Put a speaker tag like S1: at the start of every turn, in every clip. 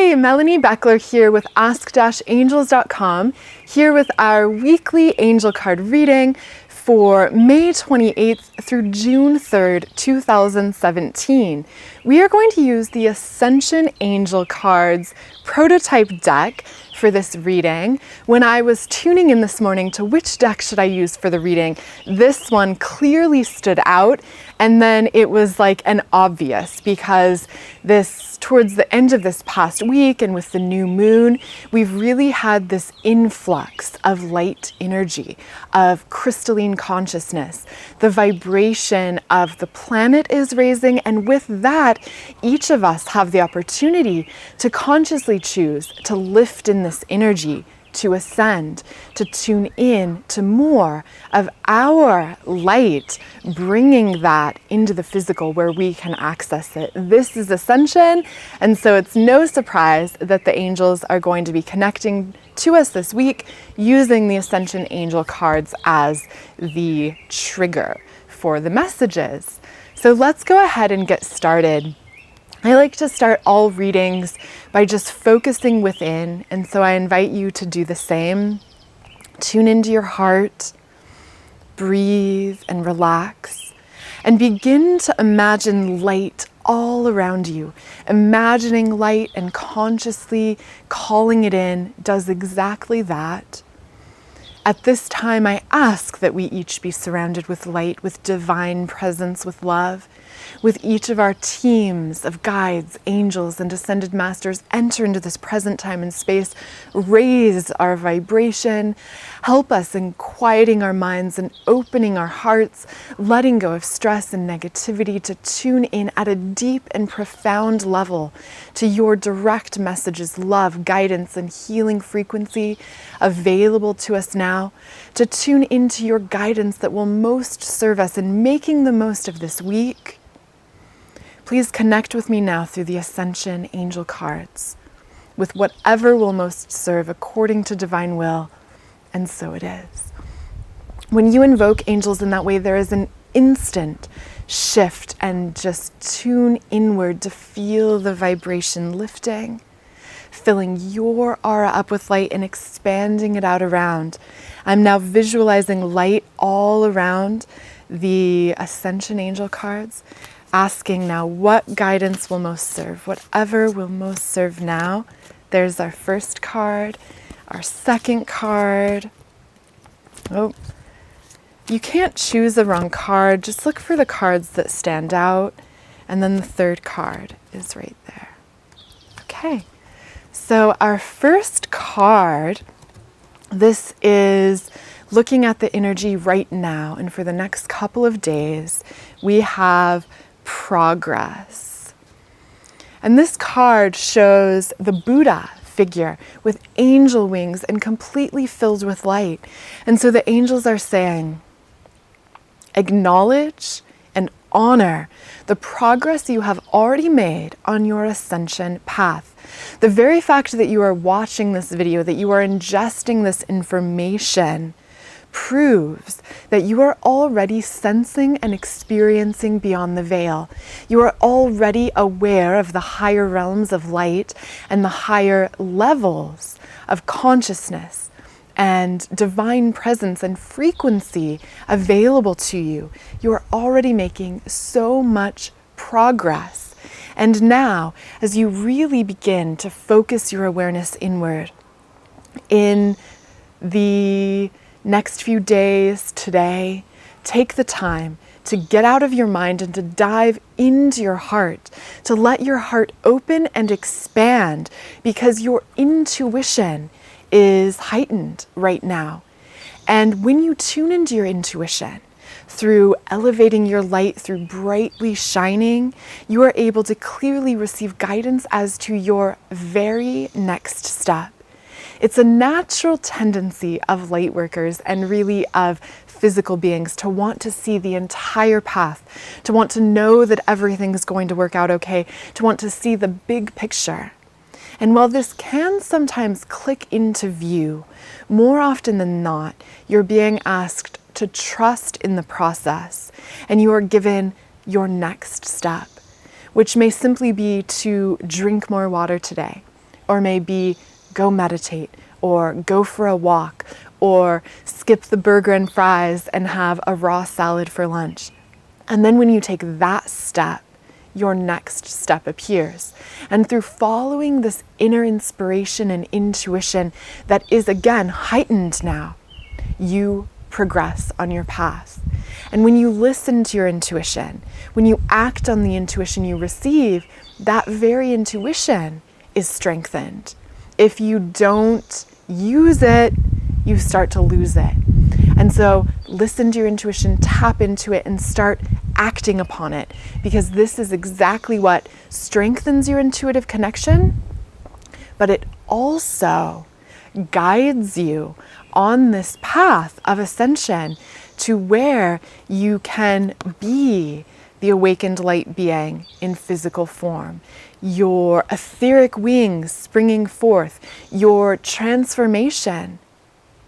S1: Hey, Melanie Beckler here with ask-angels.com, here with our weekly angel card reading for May 28th through June 3rd, 2017. We are going to use the Ascension Angel Cards prototype deck for this reading. When I was tuning in this morning to which deck should I use for the reading, this one clearly stood out, and then it was like an obvious because towards the end of this past week and with the new moon, we've really had this influx of light energy, of crystalline consciousness. The vibration of the planet is raising, and with that, each of us have the opportunity to consciously choose to lift in this energy, to ascend, to tune in to more of our light, bringing that into the physical where we can access it. This is Ascension, and so it's no surprise that the angels are going to be connecting to us this week using the Ascension Angel cards as the trigger for the messages. So let's go ahead and get started. I like to start all readings by just focusing within, and so I invite you to do the same. Tune into your heart, breathe and relax, and begin to imagine light all around you. Imagining light and consciously calling it in does exactly that. At this time, I ask that we each be surrounded with light, with divine presence, with love. With each of our teams of guides, angels, and ascended masters, enter into this present time and space, raise our vibration, help us in quieting our minds and opening our hearts, letting go of stress and negativity to tune in at a deep and profound level to your direct messages, love, guidance, and healing frequency available to us now, to tune into your guidance that will most serve us in making the most of this week. Please connect with me now through the Ascension Angel cards with whatever will most serve according to divine will, and so it is. When you invoke angels in that way, there is an instant shift, and just tune inward to feel the vibration lifting, filling your aura up with light and expanding it out around. I'm now visualizing light all around the Ascension Angel cards, asking now what guidance will most serve, whatever will most serve now. There's our first card, our second card. Oh, you can't choose the wrong card. Just look for the cards that stand out. And then the third card is right there. Okay, so our first card, this is looking at the energy right now. And for the next couple of days, we have progress. And this card shows the Buddha figure with angel wings and completely filled with light. And so the angels are saying, acknowledge and honor the progress you have already made on your ascension path. The very fact that you are watching this video, that you are ingesting this information, proves that you are already sensing and experiencing beyond the veil. You are already aware of the higher realms of light and the higher levels of consciousness and divine presence and frequency available to you. You are already making so much progress. And now, as you really begin to focus your awareness inward in the next few days, today, take the time to get out of your mind and to dive into your heart, to let your heart open and expand, because your intuition is heightened right now. And when you tune into your intuition, through elevating your light, through brightly shining, you are able to clearly receive guidance as to your very next step. It's a natural tendency of light workers and really of physical beings to want to see the entire path, to want to know that everything's going to work out okay, to want to see the big picture. And while this can sometimes click into view, more often than not, you're being asked to trust in the process, and you are given your next step, which may simply be to drink more water today, or may be go meditate, or go for a walk, or skip the burger and fries and have a raw salad for lunch. And then when you take that step, your next step appears. And through following this inner inspiration and intuition that is again heightened now, you progress on your path. And when you listen to your intuition, when you act on the intuition you receive, that very intuition is strengthened. If you don't use it, you start to lose it. And so listen to your intuition, tap into it, and start acting upon it, because this is exactly what strengthens your intuitive connection, but it also guides you on this path of ascension to where you can be the awakened light being in physical form, your etheric wings springing forth, your transformation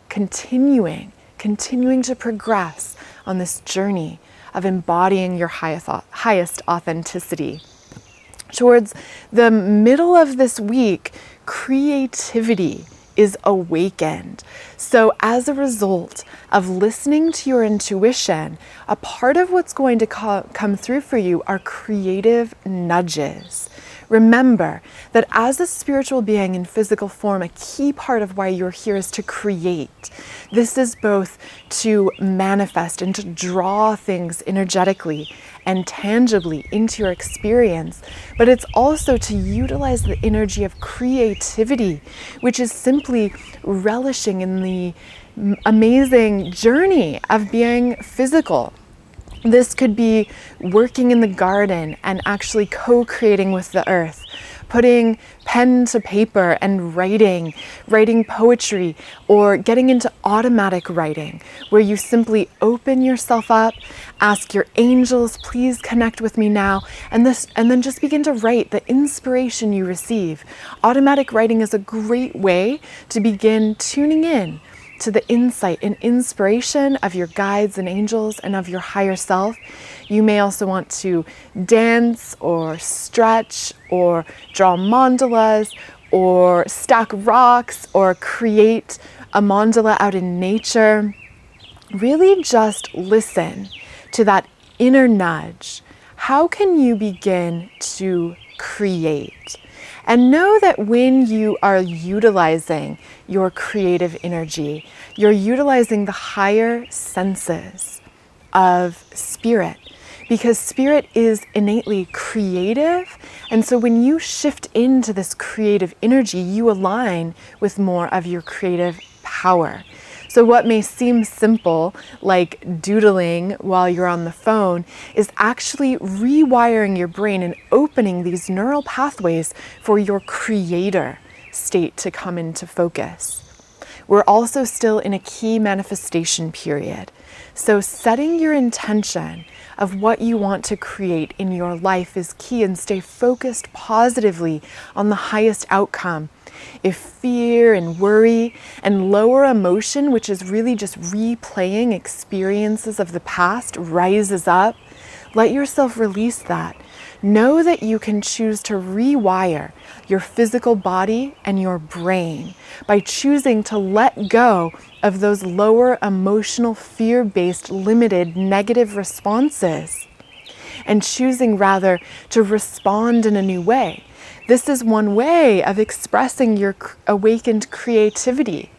S1: continuing to progress on this journey of embodying your highest authenticity. Towards the middle of this week, creativity is awakened. So as a result of listening to your intuition, a part of what's going to come through for you are creative nudges. Remember that as a spiritual being in physical form, a key part of why you're here is to create. This is both to manifest and to draw things energetically and tangibly into your experience, but it's also to utilize the energy of creativity, which is simply relishing in the amazing journey of being physical. This could be working in the garden and actually co-creating with the earth, putting pen to paper and writing poetry, or getting into automatic writing, where you simply open yourself up, ask your angels, please connect with me now, and then just begin to write the inspiration you receive. Automatic writing is a great way to begin tuning in to the insight and inspiration of your guides and angels and of your higher self. You may also want to dance or stretch or draw mandalas or stack rocks or create a mandala out in nature. Really just listen to that inner nudge. How can you begin to create? And know that when you are utilizing your creative energy, you're utilizing the higher senses of spirit, because spirit is innately creative. And so when you shift into this creative energy, you align with more of your creative power. So what may seem simple, like doodling while you're on the phone, is actually rewiring your brain and opening these neural pathways for your creator state to come into focus. We're also still in a key manifestation period. So setting your intention of what you want to create in your life is key, and stay focused positively on the highest outcome. If fear and worry and lower emotion, which is really just replaying experiences of the past, rises up, let yourself release that. Know that you can choose to rewire your physical body and your brain by choosing to let go of those lower emotional, fear-based, limited, negative responses, and choosing rather to respond in a new way. This is one way of expressing your awakened creativity.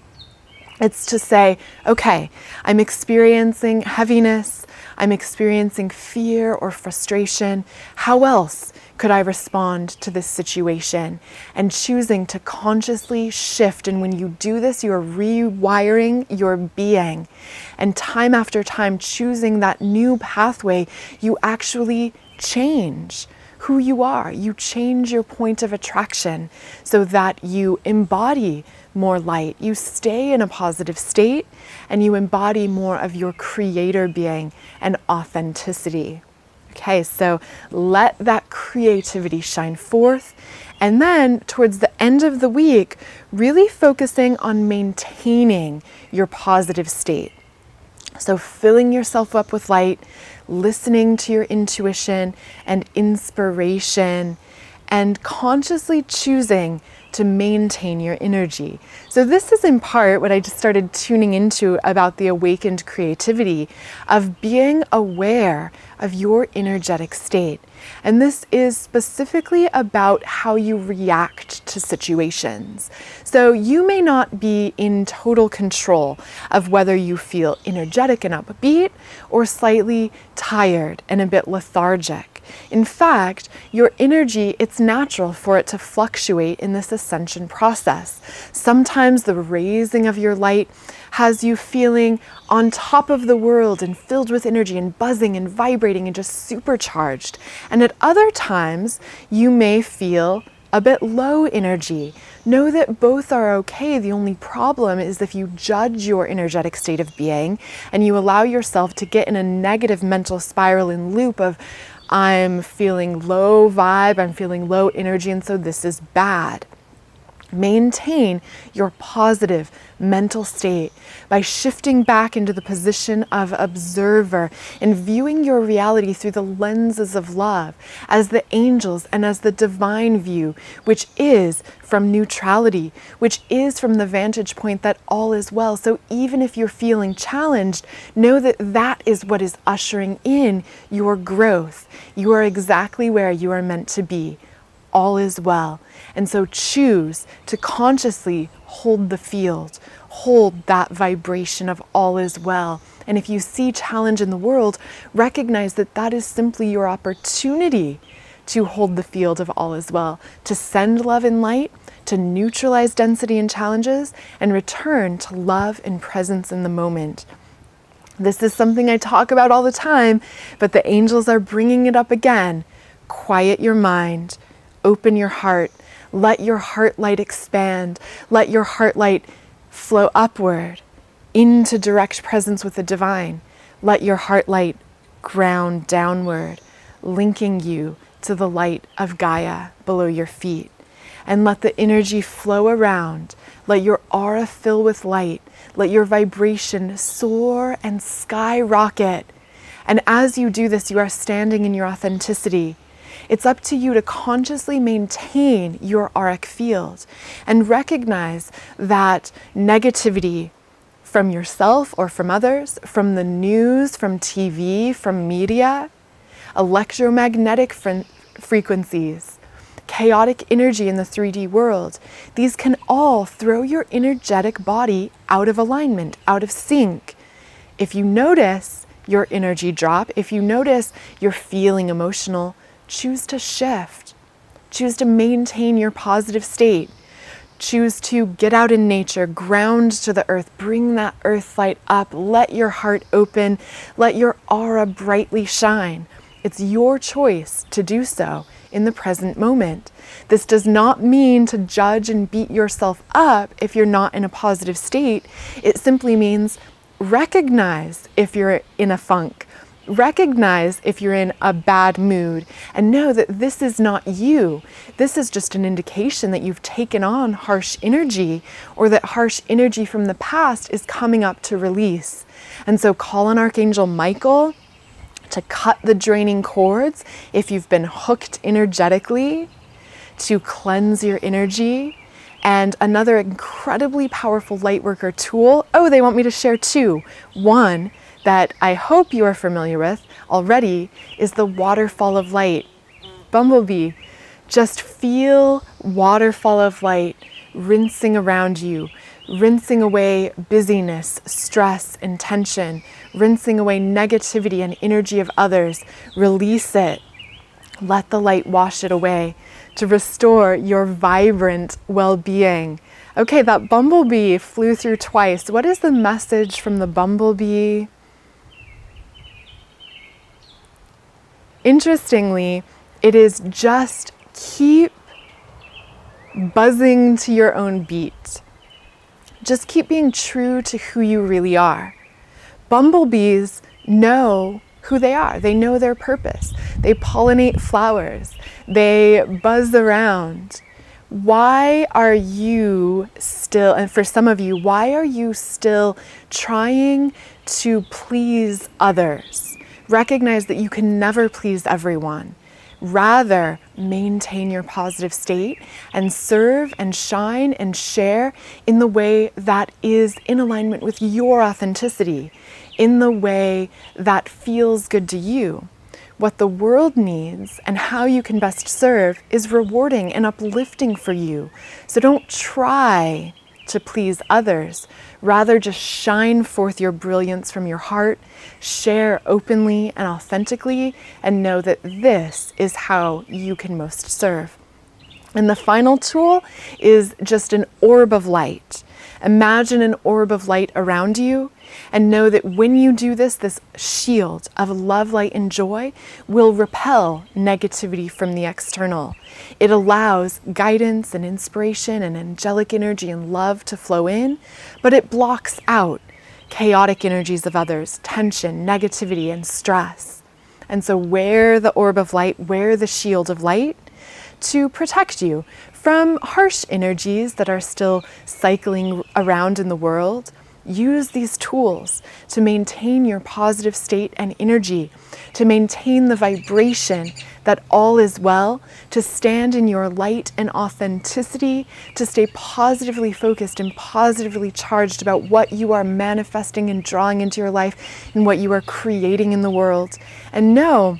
S1: It's to say, okay, I'm experiencing heaviness, I'm experiencing fear or frustration. How else could I respond to this situation? And choosing to consciously shift. And when you do this, you're rewiring your being. And time after time, choosing that new pathway, you actually change who you are. You change your point of attraction so that you embody more light. You stay in a positive state and you embody more of your creator being and authenticity. Okay, so let that creativity shine forth. And then towards the end of the week, really focusing on maintaining your positive state. So filling yourself up with light, listening to your intuition and inspiration, and consciously choosing to maintain your energy. So this is in part what I just started tuning into about the awakened creativity of being aware of your energetic state. And this is specifically about how you react to situations. So you may not be in total control of whether you feel energetic and upbeat or slightly tired and a bit lethargic. In fact, your energy, it's natural for it to fluctuate in this ascension process. Sometimes the raising of your light has you feeling on top of the world and filled with energy and buzzing and vibrating and just supercharged. And at other times, you may feel a bit low energy. Know that both are okay. The only problem is if you judge your energetic state of being and you allow yourself to get in a negative mental spiral and loop of, I'm feeling low vibe, I'm feeling low energy, and so this is bad. Maintain your positive mental state by shifting back into the position of observer and viewing your reality through the lenses of love as the angels and as the divine view, which is from neutrality, which is from the vantage point that all is well. So even if you're feeling challenged, know that that is what is ushering in your growth. You are exactly where you are meant to be. All is well. And so choose to consciously hold the field, hold that vibration of all is well. And if you see challenge in the world, recognize that that is simply your opportunity to hold the field of all is well, to send love and light, to neutralize density and challenges, and return to love and presence in the moment. This is something I talk about all the time, but the angels are bringing it up again. Quiet your mind. Open your heart. Let your heart light expand. Let your heart light flow upward into direct presence with the divine. Let your heart light ground downward, linking you to the light of Gaia below your feet. And let the energy flow around. Let your aura fill with light. Let your vibration soar and skyrocket. And as you do this, you are standing in your authenticity. It's up to you to consciously maintain your auric field and recognize that negativity from yourself or from others, from the news, from TV, from media, electromagnetic frequencies, chaotic energy in the 3D world, these can all throw your energetic body out of alignment, out of sync. If you notice your energy drop, if you notice you're feeling emotional, choose to shift. Choose to maintain your positive state. Choose to get out in nature, ground to the earth, bring that earth light up, let your heart open, let your aura brightly shine. It's your choice to do so in the present moment. This does not mean to judge and beat yourself up if you're not in a positive state. It simply means recognize if you're in a funk. Recognize if you're in a bad mood and know that this is not you. This is just an indication that you've taken on harsh energy or that harsh energy from the past is coming up to release. And so call on Archangel Michael to cut the draining cords if you've been hooked energetically, to cleanse your energy. And another incredibly powerful light worker tool, they want me to share two. One that I hope you are familiar with already is the waterfall of light. Bumblebee, just feel waterfall of light rinsing around you, rinsing away busyness, stress, and tension, rinsing away negativity and energy of others. Release it. Let the light wash it away to restore your vibrant well-being. Okay, that bumblebee flew through twice. What is the message from the bumblebee? Interestingly, it is just keep buzzing to your own beat. Just keep being true to who you really are. Bumblebees know who they are. They know their purpose. They pollinate flowers. They buzz around. Why are you still, and for some of you, why are you still trying to please others? Recognize that you can never please everyone. Rather, maintain your positive state and serve and shine and share in the way that is in alignment with your authenticity, in the way that feels good to you. What the world needs and how you can best serve is rewarding and uplifting for you. So don't try to please others. Rather, just shine forth your brilliance from your heart, share openly and authentically, and know that this is how you can most serve. And the final tool is just an orb of light. Imagine an orb of light around you and know that when you do this, this shield of love, light, and joy will repel negativity from the external. It allows guidance and inspiration and angelic energy and love to flow in, but it blocks out chaotic energies of others, tension, negativity, and stress. And so wear the orb of light, wear the shield of light to protect you from harsh energies that are still cycling around in the world. Use these tools to maintain your positive state and energy, to maintain the vibration that all is well, to stand in your light and authenticity, to stay positively focused and positively charged about what you are manifesting and drawing into your life and what you are creating in the world. And know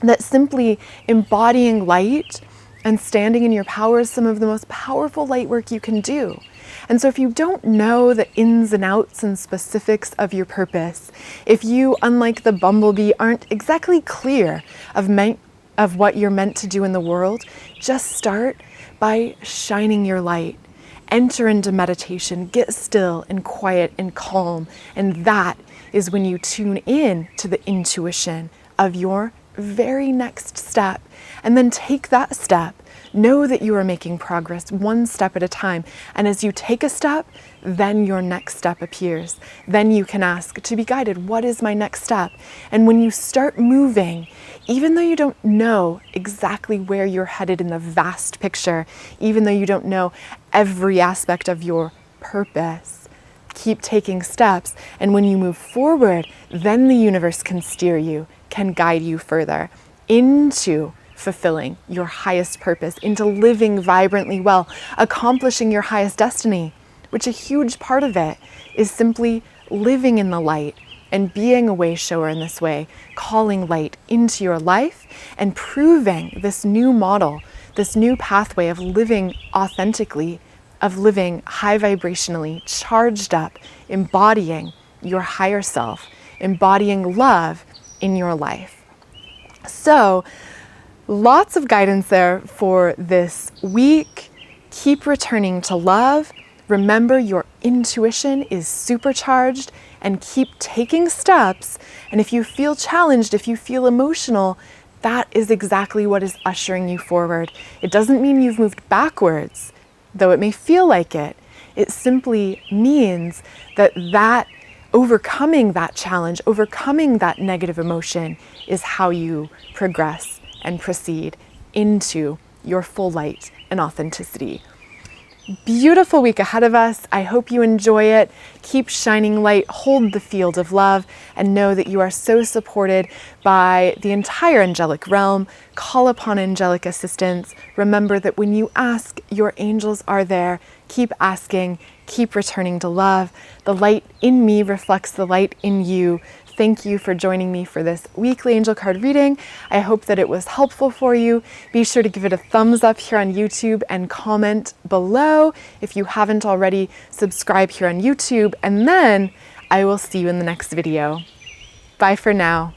S1: that simply embodying light and standing in your power is some of the most powerful light work you can do. And so if you don't know the ins and outs and specifics of your purpose, if you, unlike the bumblebee, aren't exactly clear of what you're meant to do in the world, just start by shining your light. Enter into meditation, get still and quiet and calm. And that is when you tune in to the intuition of your very next step, and then take that step. Know that you are making progress one step at a time. And as you take a step, then your next step appears. Then you can ask to be guided, what is my next step? And when you start moving, even though you don't know exactly where you're headed in the vast picture, even though you don't know every aspect of your purpose, keep taking steps. And when you move forward, then the universe can steer you, can guide you further into fulfilling your highest purpose, into living vibrantly well, accomplishing your highest destiny, which a huge part of it is simply living in the light and being a way shower in this way, calling light into your life and proving this new model, this new pathway of living authentically, of living high vibrationally, charged up, embodying your higher self, embodying love in your life. So, lots of guidance there for this week. Keep returning to love. Remember, your intuition is supercharged, and keep taking steps. And if you feel challenged, if you feel emotional, that is exactly what is ushering you forward. It doesn't mean you've moved backwards, though it may feel like it. It simply means that overcoming that challenge, overcoming that negative emotion is how you progress and proceed into your full light and authenticity. Beautiful week ahead of us. I hope you enjoy it. Keep shining light, hold the field of love, and know that you are so supported by the entire angelic realm. Call upon angelic assistance. Remember that when you ask, your angels are there. Keep asking, keep returning to love. The light in me reflects the light in you. Thank you for joining me for this weekly angel card reading. I hope that it was helpful for you. Be sure to give it a thumbs up here on YouTube and comment below. If you haven't already, subscribe here on YouTube, and then I will see you in the next video. Bye for now.